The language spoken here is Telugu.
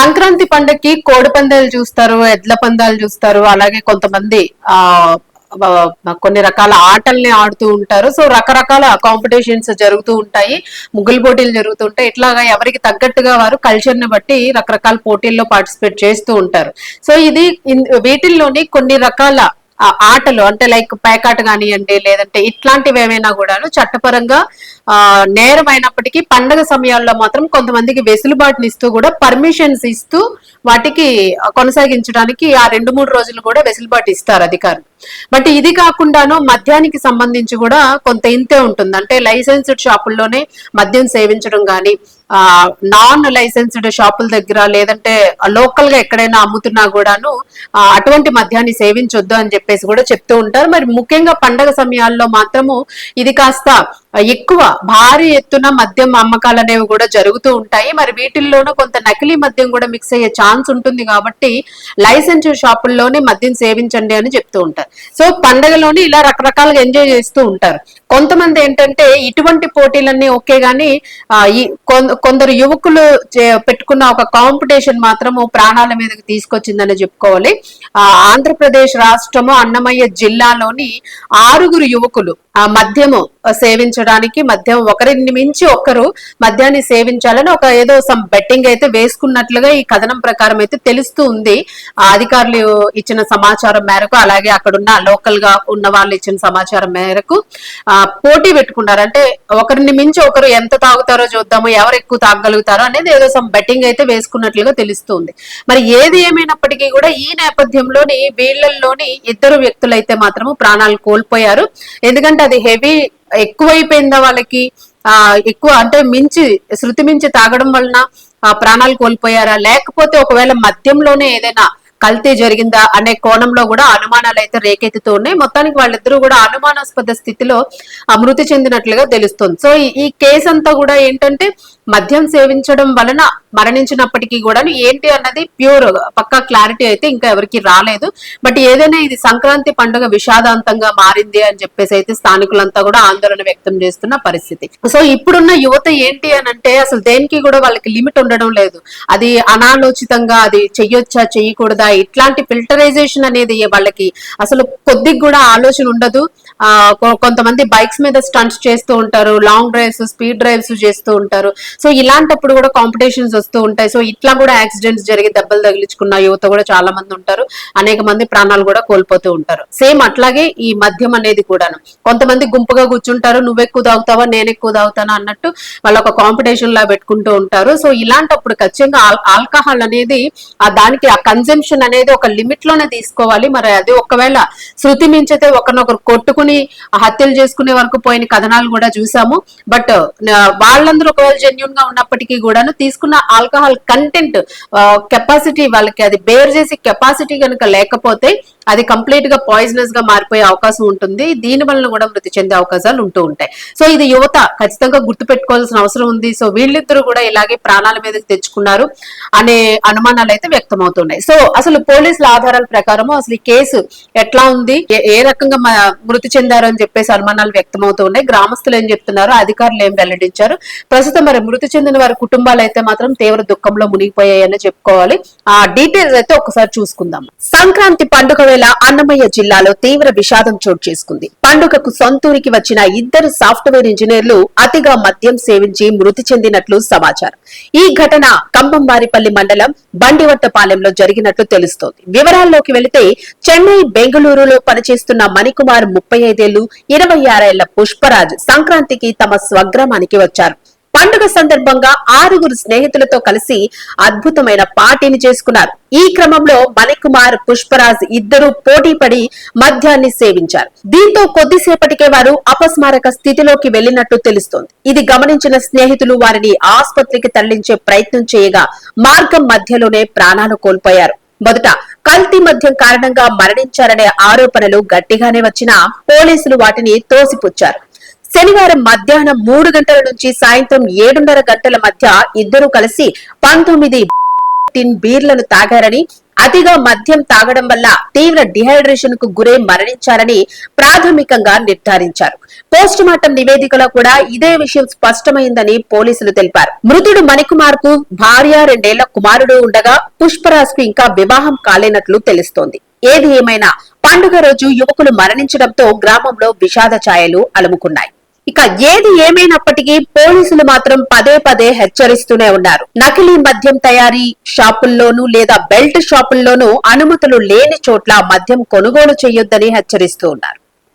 సంక్రాంతి పండుగకి కోడి పందాలు చూస్తారు, ఎడ్ల పందాలు చూస్తారు. అలాగే కొంతమంది ఆ కొన్ని రకాల ఆటల్ని ఆడుతూ ఉంటారు. సో రకరకాల కాంపిటీషన్స్ జరుగుతూ ఉంటాయి, ముగ్గులు పోటీలు జరుగుతుంటాయి. ఇట్లాగా ఎవరికి తగ్గట్టుగా వారు కల్చర్ ని బట్టి రకరకాల పోటీల్లో పార్టిసిపేట్ చేస్తూ ఉంటారు. సో ఇది వీటిల్లోని కొన్ని రకాల ఆటలు అంటే లైక్ పేకాట కానివ్వండి, లేదంటే ఇట్లాంటివి ఏమైనా కూడాను చట్టపరంగా నేరమైనప్పటికీ పండగ సమయాల్లో మాత్రం కొంతమందికి వెసులుబాటుని ఇస్తూ కూడా పర్మిషన్స్ ఇస్తూ వాటికి కొనసాగించడానికి ఆ 2-3 రోజులు కూడా వెసులుబాటు ఇస్తారు అధికారులు. బట్ ఇది కాకుండాను మద్యానికి సంబంధించి కూడా కొంత ఇంతే ఉంటుంది. అంటే లైసెన్స్డ్ షాపుల్లోనే మద్యం సేవించడం కానీ, నాన్ లైసెన్స్డ్ షాపుల దగ్గర లేదంటే లోకల్ గా ఎక్కడైనా అమ్ముతున్నా కూడాను అటువంటి మద్యాన్ని సేవించొద్దు అని చెప్పేసి కూడా చెప్తూ ఉంటారు. మరి ముఖ్యంగా పండగ సమయాల్లో మాత్రము ఇది కాస్త ఎక్కువ భారీ ఎత్తున మద్యం అమ్మకాలు అనేవి కూడా జరుగుతూ ఉంటాయి. మరి వీటిల్లోనూ కొంత నకిలీ మద్యం కూడా మిక్స్ అయ్యే ఛాన్స్ ఉంటుంది కాబట్టి లైసెన్స్ షాపుల్లోనే మద్యం సేవించండి అని చెప్తూ ఉంటారు. సో పండగలోని ఇలా రకరకాలుగా ఎంజాయ్ చేస్తూ ఉంటారు. కొంతమంది ఏంటంటే ఇటువంటి పోటీలన్నీ ఓకే గాని ఈ కొందరు యువకులు పెట్టుకున్న ఒక కాంపిటీషన్ మాత్రము ప్రాణాల మీదకి తీసుకొచ్చిందని చెప్పుకోవాలి. ఆంధ్రప్రదేశ్ రాష్ట్రము అన్నమయ్య జిల్లాలోని 6 యువకులు మద్యము సేవించడానికి, మద్యం ఒకరిని మించి ఒకరు మద్యాన్ని సేవించాలని ఒక ఏదో సమ్ బెట్టింగ్ అయితే వేసుకున్నట్లుగా ఈ కథనం ప్రకారం అయితే తెలుస్తూ ఉంది. అధికారులు ఇచ్చిన సమాచారం మేరకు, అలాగే అక్కడున్న లోకల్ గా ఉన్న వాళ్ళు ఇచ్చిన సమాచారం మేరకు పోటీ పెట్టుకున్నారు. అంటే ఒకరిని మించి ఒకరు ఎంత తాగుతారో చూద్దాము, ఎవరు ఎక్కువ తాగగలుగుతారో అనేది ఏదో సమ్ బెట్టింగ్ అయితే వేసుకున్నట్లుగా తెలుస్తుంది. మరి ఏది ఏమైనప్పటికీ కూడా ఈ నేపథ్యంలోని వీళ్ళల్లోని 2 వ్యక్తులైతే మాత్రము ప్రాణాలు కోల్పోయారు. ఎందుకంటే అది హెవీ ఎక్కువైపోయిందా వాళ్ళకి, ఎక్కువ అంటే శృతి మించి తాగడం వలన ప్రాణాలు కోల్పోయారా, లేకపోతే ఒకవేళ మద్యంలోనే ఏదైనా కల్తీ జరిగిందా అనే కోణంలో కూడా అనుమానాలు అయితే రేకెత్తుతూ ఉన్నాయి. మొత్తానికి వాళ్ళిద్దరూ కూడా అనుమానాస్పద స్థితిలో మృతి చెందినట్లుగా తెలుస్తుంది. సో ఈ కేసు అంతా కూడా ఏంటంటే మద్యం సేవించడం వలన మరణించినప్పటికీ కూడా ఏంటి అన్నది ప్యూర్ పక్కా క్లారిటీ అయితే ఇంకా ఎవరికి రాలేదు. బట్ ఏదైనా ఇది సంక్రాంతి పండుగ విషాదాంతంగా మారింది అని చెప్పేసి అయితే స్థానికులంతా కూడా ఆందోళన వ్యక్తం చేస్తున్న పరిస్థితి. సో ఇప్పుడున్న యువత ఏంటి అని అంటే అసలు దేనికి కూడా వాళ్ళకి లిమిట్ ఉండడం లేదు. అది అనాలోచితంగా అది చెయ్యొచ్చా చెయ్యకూడదా ఇట్లాంటి ఫిల్టరైజేషన్ అనేది వాళ్ళకి అసలు కొద్దిగా కూడా ఆలోచన ఉండదు. కొంతమంది బైక్స్ మీద స్టంట్స్ చేస్తూ ఉంటారు, లాంగ్ డ్రైవ్స్, స్పీడ్ డ్రైవ్స్ చేస్తూ ఉంటారు. సో ఇలాంటప్పుడు కూడా కాంపిటీషన్స్ వస్తూ ఉంటాయి. సో ఇట్లా కూడా యాక్సిడెంట్స్ జరిగి దెబ్బలు తగిలించుకున్న యువత కూడా చాలా మంది ఉంటారు. అనేక మంది ప్రాణాలు కూడా కోల్పోతూ ఉంటారు. సేమ్ అట్లాగే ఈ మద్యం అనేది కూడాను కొంతమంది గుంపుగా కూర్చుంటారు, నువ్వు ఎక్కువ తాగుతావా నేను ఎక్కువ తాగుతానా అన్నట్టు వాళ్ళ ఒక కాంపిటీషన్ లా పెట్టుకుంటూ ఉంటారు. సో ఇలాంటప్పుడు ఖచ్చితంగా ఆల్కహాల్ అనేది దానికి ఆ కన్సంప్షన్ అనేది ఒక లిమిట్ లోనే తీసుకోవాలి. మరి అది ఒకవేళ శృతి మించితే ఒకరినొకరు కొట్టుకుని హత్యలు చేసుకునే వరకు పోయిన కథనాలు కూడా చూసాము. బట్ వాళ్ళందరూ ఒకవేళ జెన్యున్ గా ఉన్నప్పటికీ కూడాను తీసుకున్న ఆల్కహాల్ కంటెంట్ కెపాసిటీ వాళ్ళకి అది బేర్ చేసే కెపాసిటీ కనుక లేకపోతే అది కంప్లీట్ గా పాయిజనస్ గా మారిపోయే అవకాశం ఉంటుంది. దీని వలన కూడా మృతి చెందే అవకాశాలు ఉంటూ ఉంటాయి. సో ఇది యువత ఖచ్చితంగా గుర్తు పెట్టుకోవాల్సిన అవసరం ఉంది. సో వీళ్ళిద్దరూ కూడా ఇలాగే ప్రాణాల మీదకి తెచ్చుకున్నారు అనే అనుమానాలు అయితే వ్యక్తమవుతున్నాయి. సో అసలు పోలీసుల ఆధారాల ప్రకారము అసలు ఈ కేసు ఎట్లా ఉంది, ఏ రకంగా మృతి చెందారు అని చెప్పేసి అనుమానాలు వ్యక్తమవుతూ ఉన్నాయి. గ్రామస్తులు ఏం చెప్తున్నారు, అధికారులు ఏం వెల్లడించారు, ప్రస్తుతం మరి మృతి చెందిన వారి కుటుంబాలు అయితే మాత్రం తీవ్ర దుఃఖంలో మునిగిపోయాయని చెప్పుకోవాలి. ఆ డీటెయిల్స్ అయితే ఒకసారి చూసుకుందాం. సంక్రాంతి పండుగ వేళ అన్నమయ్య జిల్లాలో తీవ్ర విషాదం చోటు చేసుకుంది. పండుగకు సొంతూరికి వచ్చిన 2 సాఫ్ట్వేర్ ఇంజనీర్లు అతిగా మద్యం సేవించి మృతి చెందినట్లు సమాచారం. ఈ ఘటన కంబంవారిపల్లి మండలం బండివట్టపాలెంలో జరిగినట్లు తెలుస్తోంది. వివరాల్లోకి వెళితే చెన్నై, బెంగళూరులో పనిచేస్తున్న మణికుమార్ 35 ఏళ్లు, 26 ఏళ్ల పుష్పరాజ్ సంక్రాంతికి తమ స్వగ్రామానికి వచ్చారు. పండుగ సందర్భంగా 6 స్నేహితులతో కలిసి అద్భుతమైన పార్టీని చేసుకున్నారు. ఈ క్రమంలో మణికుమార్, పుష్పరాజ్ ఇద్దరు పోటీ పడి మద్యాన్ని సేవించారు. దీంతో కొద్దిసేపటికే వారు అపస్మారక స్థితిలోకి వెళ్లినట్టు తెలుస్తోంది. ఇది గమనించిన స్నేహితులు వారిని ఆసుపత్రికి తరలించే ప్రయత్నం చేయగా మార్గం మధ్యలోనే ప్రాణాలు కోల్పోయారు. మొదట కల్తీ మద్యం కారణంగా మరణించారనే ఆరోపణలు గట్టిగానే వచ్చినా పోలీసులు వాటిని తోసిపుచ్చారు. శనివారం మధ్యాహ్నం 3 గంటల నుంచి సాయంత్రం 7:30 గంటల మధ్య ఇద్దరు కలిసి 19 బీర్లను తాగారని, అతిగా మద్యం తాగడం వల్ల తీవ్ర డిహైడ్రేషన్ కు గురై మరణించారని ప్రాథమికంగా నిర్ధారించారు. పోస్ట్ మార్టం నివేదికలో కూడా ఇదే విషయం స్పష్టమైందని పోలీసులు తెలిపారు. మృతుడు మణికుమార్ కు భార్య 2 ఏళ్ల కుమారుడు ఉండగా పుష్పరాజ్ కు ఇంకా వివాహం కాలేనట్లు తెలుస్తోంది. ఏది ఏమైనా పండుగ రోజు యువకులు మరణించడంతో గ్రామంలో విషాద ఛాయలు అలుముకున్నాయి. ఇక ఏది ఏమైనప్పటికీ పోలీసులు మాత్రం పదే పదే హెచ్చరిస్తూనే ఉన్నారు. నకిలీ మద్యం తయారీ షాపుల్లోనూ లేదా బెల్ట్ షాపుల్లోనూ అనుమతులు లేని చోట్ల మద్యం కొనుగోలు చేయొద్దని హెచ్చరిస్తూ ఉన్నారు.